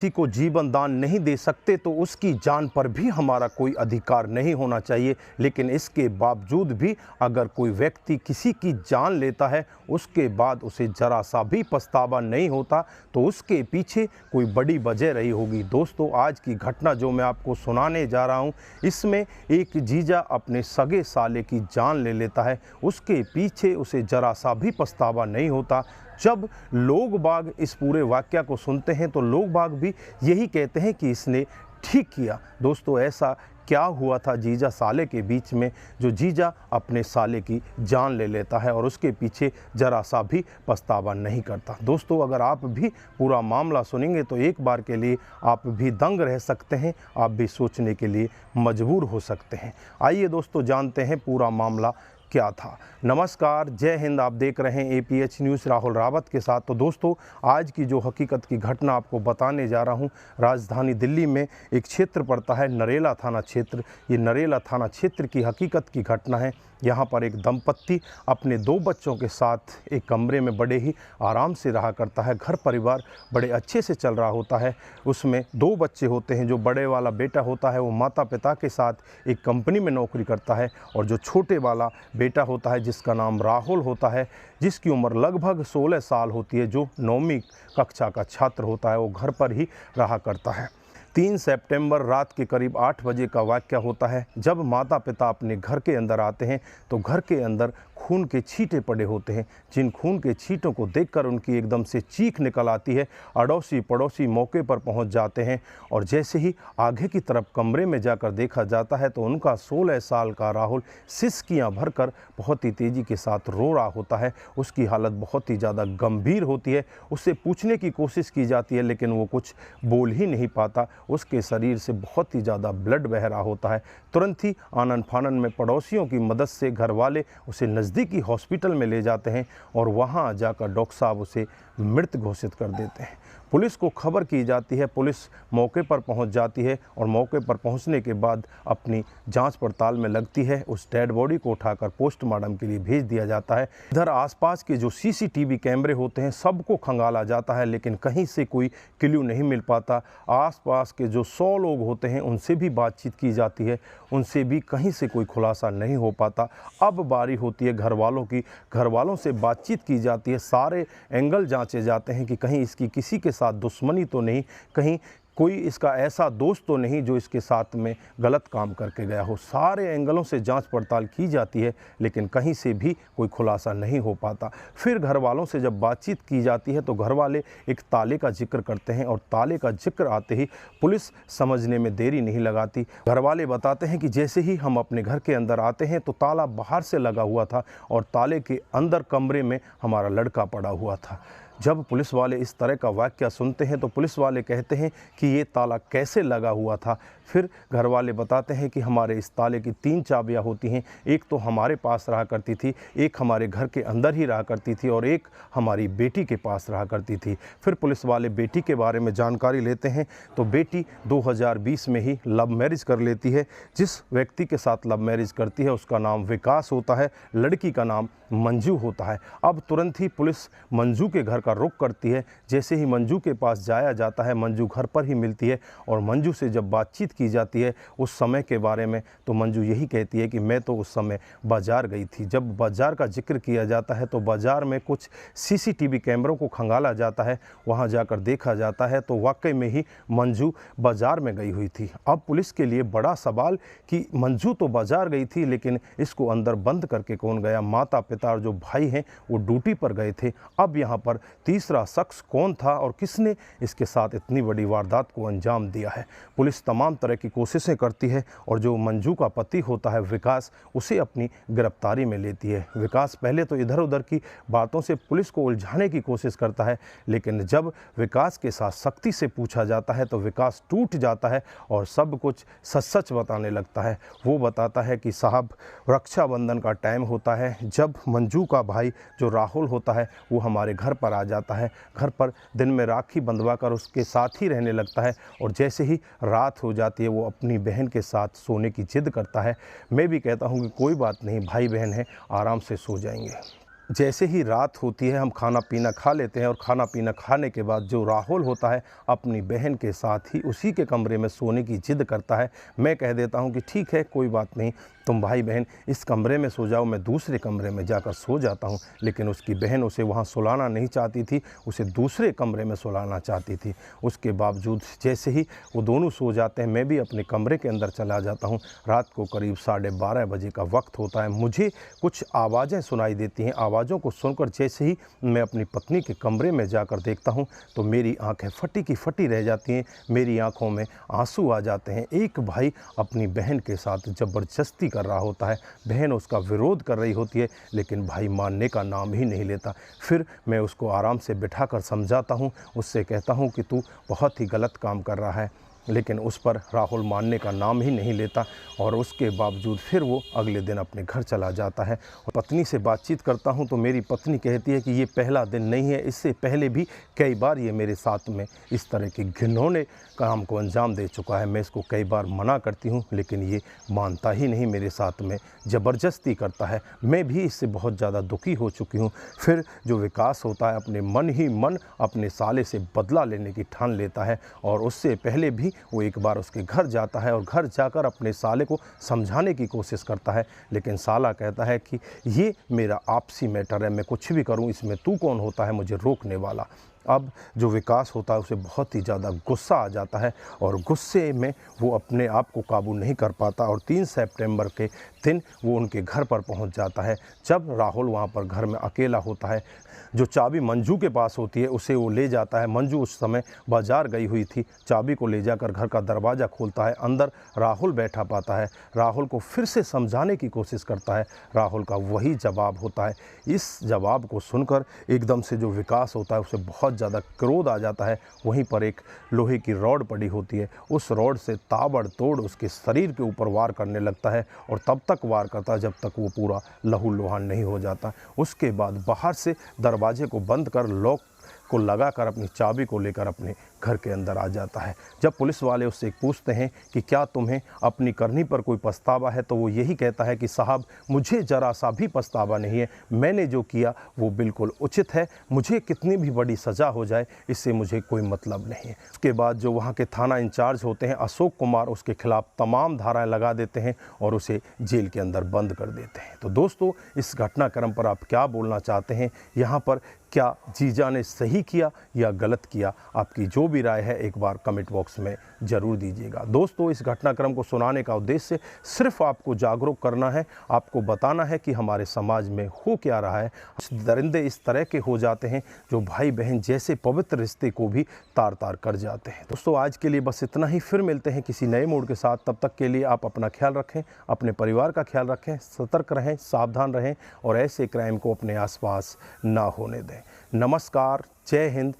किसी को जीवन दान नहीं दे सकते तो उसकी जान पर भी हमारा कोई अधिकार नहीं होना चाहिए। लेकिन इसके बावजूद भी अगर कोई व्यक्ति किसी की जान लेता है, उसके बाद उसे जरा सा भी पछतावा नहीं होता, तो उसके पीछे कोई बड़ी वजह रही होगी। दोस्तों, आज की घटना जो मैं आपको सुनाने जा रहा हूँ, इसमें एक जीजा अपने सगे साले की जान ले लेता है। उसके पीछे उसे जरा सा भी पछतावा नहीं होता। जब लोग बाग इस पूरे वाक़या को सुनते हैं तो लोग बाग भी यही कहते हैं कि इसने ठीक किया। दोस्तों, ऐसा क्या हुआ था जीजा साले के बीच में, जो जीजा अपने साले की जान ले लेता है और उसके पीछे ज़रा सा भी पछतावा नहीं करता। दोस्तों, अगर आप भी पूरा मामला सुनेंगे तो एक बार के लिए आप भी दंग रह सकते हैं, आप भी सोचने के लिए मजबूर हो सकते हैं। आइए दोस्तों, जानते हैं पूरा मामला क्या था। नमस्कार, जय हिंद। आप देख रहे हैं APH न्यूज़ राहुल रावत के साथ। तो दोस्तों, आज की जो हकीकत की घटना आपको बताने जा रहा हूं, राजधानी दिल्ली में एक क्षेत्र पड़ता है नरेला थाना क्षेत्र। ये नरेला थाना क्षेत्र की हकीकत की घटना है। यहाँ पर एक दंपत्ति अपने 2 बच्चों के साथ एक कमरे में बड़े ही आराम से रहा करता है। घर परिवार बड़े अच्छे से चल रहा होता है। उसमें 2 बच्चे होते हैं। जो बड़े वाला बेटा होता है वो माता पिता के साथ एक कंपनी में नौकरी करता है, और जो छोटे वाला बेटा होता है जिसका नाम राहुल होता है, जिसकी उम्र लगभग 16 साल होती है, जो 9वीं कक्षा का छात्र होता है, वो घर पर ही रहा करता है। 3 सितंबर रात के करीब 8 बजे का वाक़या होता है। जब माता पिता अपने घर के अंदर आते हैं तो घर के अंदर खून के छींटे पड़े होते हैं। जिन खून के छींटों को देखकर उनकी एकदम से चीख निकल आती है। अड़ोसी पड़ोसी मौके पर पहुंच जाते हैं, और जैसे ही आगे की तरफ कमरे में जाकर देखा जाता है तो उनका 16 साल का राहुल सिसकियां भरकर बहुत ही तेज़ी के साथ रो रहा होता है। उसकी हालत बहुत ही ज़्यादा गंभीर होती है। उससे पूछने की कोशिश की जाती है, लेकिन वो कुछ बोल ही नहीं पाता। उसके शरीर से बहुत ही ज़्यादा ब्लड बह रहा होता है। तुरंत ही आनन फानन में पड़ोसियों की मदद से घर वाले उसे नज़दीकी हॉस्पिटल में ले जाते हैं, और वहां जाकर डॉक्टर साहब उसे मृत घोषित कर देते हैं। पुलिस को खबर की जाती है। पुलिस मौके पर पहुंच जाती है, और मौके पर पहुंचने के बाद अपनी जांच पड़ताल में लगती है। उस डेड बॉडी को उठाकर पोस्टमार्टम के लिए भेज दिया जाता है। इधर आसपास के जो CCTV कैमरे होते हैं सबको खंगाला जाता है, लेकिन कहीं से कोई क्ल्यू नहीं मिल पाता। आसपास के जो 100 लोग होते हैं उनसे भी बातचीत की जाती है, उनसे भी कहीं से कोई खुलासा नहीं हो पाता। अब बारी होती है घर वालों की। घर वालों से बातचीत की जाती है, सारे एंगल जांचे जाते हैं कि कहीं इसकी किसी के साथ दुश्मनी तो नहीं, कहीं कोई इसका ऐसा दोस्त तो नहीं जो इसके साथ में गलत काम करके गया हो। सारे एंगलों से जांच पड़ताल की जाती है, लेकिन कहीं से भी कोई खुलासा नहीं हो पाता। फिर घर वालों से जब बातचीत की जाती है तो घर वाले एक ताले का जिक्र करते हैं, और ताले का जिक्र आते ही पुलिस समझने में देरी नहीं लगाती। घर वाले बताते हैं कि जैसे ही हम अपने घर के अंदर आते हैं तो ताला बाहर से लगा हुआ था, और ताले के अंदर कमरे में हमारा लड़का पड़ा हुआ था। जब पुलिस वाले इस तरह का वाक़या सुनते हैं तो पुलिस वाले कहते हैं कि ये ताला कैसे लगा हुआ था। फिर घर वाले बताते हैं कि हमारे इस ताले की 3 चाबियां होती हैं। एक तो हमारे पास रहा करती थी, एक हमारे घर के अंदर ही रहा करती थी, और एक हमारी बेटी के पास रहा करती थी। फिर पुलिस वाले बेटी के बारे में जानकारी लेते हैं तो बेटी 2020 में ही लव मैरिज कर लेती है। जिस व्यक्ति के साथ लव मैरिज करती है उसका नाम विकास होता है, लड़की का नाम मंजू होता है। अब तुरंत ही पुलिस मंजू के घर का रुख करती है। जैसे ही मंजू के पास जाया जाता है, मंजू घर पर ही मिलती है, और मंजू से जब बातचीत की जाती है उस समय के बारे में, तो मंजू यही कहती है कि मैं तो उस समय बाज़ार गई थी। जब बाज़ार का जिक्र किया जाता है तो बाज़ार में कुछ CCTV कैमरों को खंगाला जाता है। वहां जाकर देखा जाता है तो वाकई में ही मंजू बाज़ार में गई हुई थी। अब पुलिस के लिए बड़ा सवाल कि मंजू तो बाज़ार गई थी, लेकिन इसको अंदर बंद करके कौन गया? माता पिता और जो भाई हैं वो ड्यूटी पर गए थे। अब यहाँ पर तीसरा शख्स कौन था और किसने इसके साथ इतनी बड़ी वारदात को अंजाम दिया है? पुलिस तमाम तरह की कोशिशें करती है, और जो मंजू का पति होता है विकास, उसे अपनी गिरफ्तारी में लेती है। विकास पहले तो इधर उधर की बातों से पुलिस को उलझाने की कोशिश करता है, लेकिन जब विकास के साथ सख्ती से पूछा जाता है तो विकास टूट जाता है और सब कुछ सच सच बताने लगता है। वो बताता है कि साहब, रक्षाबंधन का टाइम होता है, जब मंजू का भाई जो राहुल होता है वो हमारे घर पर आ जाता है। घर पर दिन में राखी बंधवा कर उसके साथ ही रहने लगता है, और जैसे ही रात हो जाती है वो अपनी बहन के साथ सोने की जिद करता है। मैं भी कहता हूँ कि कोई बात नहीं, भाई बहन है, आराम से सो जाएंगे। जैसे ही रात होती है हम खाना पीना खा लेते हैं और खाना पीना खाने के बाद जो राहुल होता है अपनी बहन के साथ ही उसी के कमरे में सोने की जिद करता है। मैं कह देता हूं कि ठीक है, कोई बात नहीं, तुम भाई बहन इस कमरे में सो जाओ, मैं दूसरे कमरे में जाकर सो जाता हूं। लेकिन उसकी बहन उसे वहां सुलाना नहीं चाहती थी, उसे दूसरे कमरे में सुलाना चाहती थी। उसके बावजूद जैसे ही वो दोनों सो जाते हैं, मैं भी अपने कमरे के अंदर चला जाता हूं। रात को करीब 12:30 बजे का वक्त होता है। मुझे कुछ आवाज़ें सुनाई देती हैं। आवाज़ों को सुनकर जैसे ही मैं अपनी पत्नी के कमरे में जाकर देखता हूं तो मेरी आंखें फटी की फटी रह जाती हैं, मेरी आंखों में आंसू आ जाते हैं। एक भाई अपनी बहन के साथ ज़बरदस्ती कर रहा होता है, बहन उसका विरोध कर रही होती है, लेकिन भाई मानने का नाम ही नहीं लेता। फिर मैं उसको आराम से बिठाकर समझाता हूँ, उससे कहता हूँ कि तू बहुत ही गलत काम कर रहा है, लेकिन उस पर राहुल मानने का नाम ही नहीं लेता और उसके बावजूद फिर वो अगले दिन अपने घर चला जाता है। और पत्नी से बातचीत करता हूँ तो मेरी पत्नी कहती है कि ये पहला दिन नहीं है, इससे पहले भी कई बार ये मेरे साथ में इस तरह के घिनौने काम को अंजाम दे चुका है। मैं इसको कई बार मना करती हूँ लेकिन ये मानता ही नहीं, मेरे साथ में ज़बरदस्ती करता है। मैं भी इससे बहुत ज़्यादा दुखी हो चुकी हूँ। फिर जो विकास होता है अपने मन ही मन अपने साले से बदला लेने की ठान लेता है और उससे पहले भी वो एक बार उसके घर जाता है और घर जाकर अपने साले को समझाने की कोशिश करता है, लेकिन साला कहता है कि ये मेरा आपसी मैटर है, मैं कुछ भी करूं इसमें तू कौन होता है मुझे रोकने वाला। अब जो विकास होता है उसे बहुत ही ज़्यादा गुस्सा आ जाता है और गुस्से में वो अपने आप को काबू नहीं कर पाता और 3 सितंबर के दिन वो उनके घर पर पहुंच जाता है। जब राहुल वहां पर घर में अकेला होता है, जो चाबी मंजू के पास होती है उसे वो ले जाता है। मंजू उस समय बाजार गई हुई थी, चाबी को ले जाकर घर का दरवाज़ा खोलता है, अंदर राहुल बैठा पाता है। राहुल को फिर से समझाने की कोशिश करता है, राहुल का वही जवाब होता है। इस जवाब को सुनकर एकदम से जो विकास होता है उसे बहुत ज़्यादा क्रोध आ जाता है। वहीं पर एक लोहे की रॉड पड़ी होती है, उस रॉड से ताबड़तोड़ उसके शरीर के ऊपर वार करने लगता है और तब तक वार करता है जब तक वो पूरा लहूलुहान नहीं हो जाता। उसके बाद बाहर से दरवाजे को बंद कर लॉक को लगाकर अपनी चाबी को लेकर अपने घर के अंदर आ जाता है। जब पुलिस वाले उससे पूछते हैं कि क्या तुम्हें अपनी करनी पर कोई पछतावा है, तो वो यही कहता है कि साहब मुझे ज़रा सा भी पछतावा नहीं है, मैंने जो किया वो बिल्कुल उचित है, मुझे कितनी भी बड़ी सज़ा हो जाए इससे मुझे कोई मतलब नहीं है। उसके बाद जो वहाँ के थाना इंचार्ज होते हैं अशोक कुमार, उसके खिलाफ़ तमाम धाराएँ लगा देते हैं और उसे जेल के अंदर बंद कर देते हैं। तो दोस्तों, इस घटनाक्रम पर आप क्या बोलना चाहते हैं? यहाँ पर क्या जीजा ने सही किया या गलत किया? आपकी जो भी राय है एक बार कमेंट बॉक्स में ज़रूर दीजिएगा। दोस्तों, इस घटनाक्रम को सुनाने का उद्देश्य सिर्फ आपको जागरूक करना है, आपको बताना है कि हमारे समाज में हो क्या रहा है। दरिंदे इस तरह के हो जाते हैं जो भाई बहन जैसे पवित्र रिश्ते को भी तार तार कर जाते हैं। दोस्तों, आज के लिए बस इतना ही, फिर मिलते हैं किसी नए मूड के साथ। तब तक के लिए आप अपना ख्याल रखें, अपने परिवार का ख्याल रखें, सतर्क रहें, सावधान रहें और ऐसे क्राइम को अपने आसपास ना होने दें। नमस्कार, जय हिंद,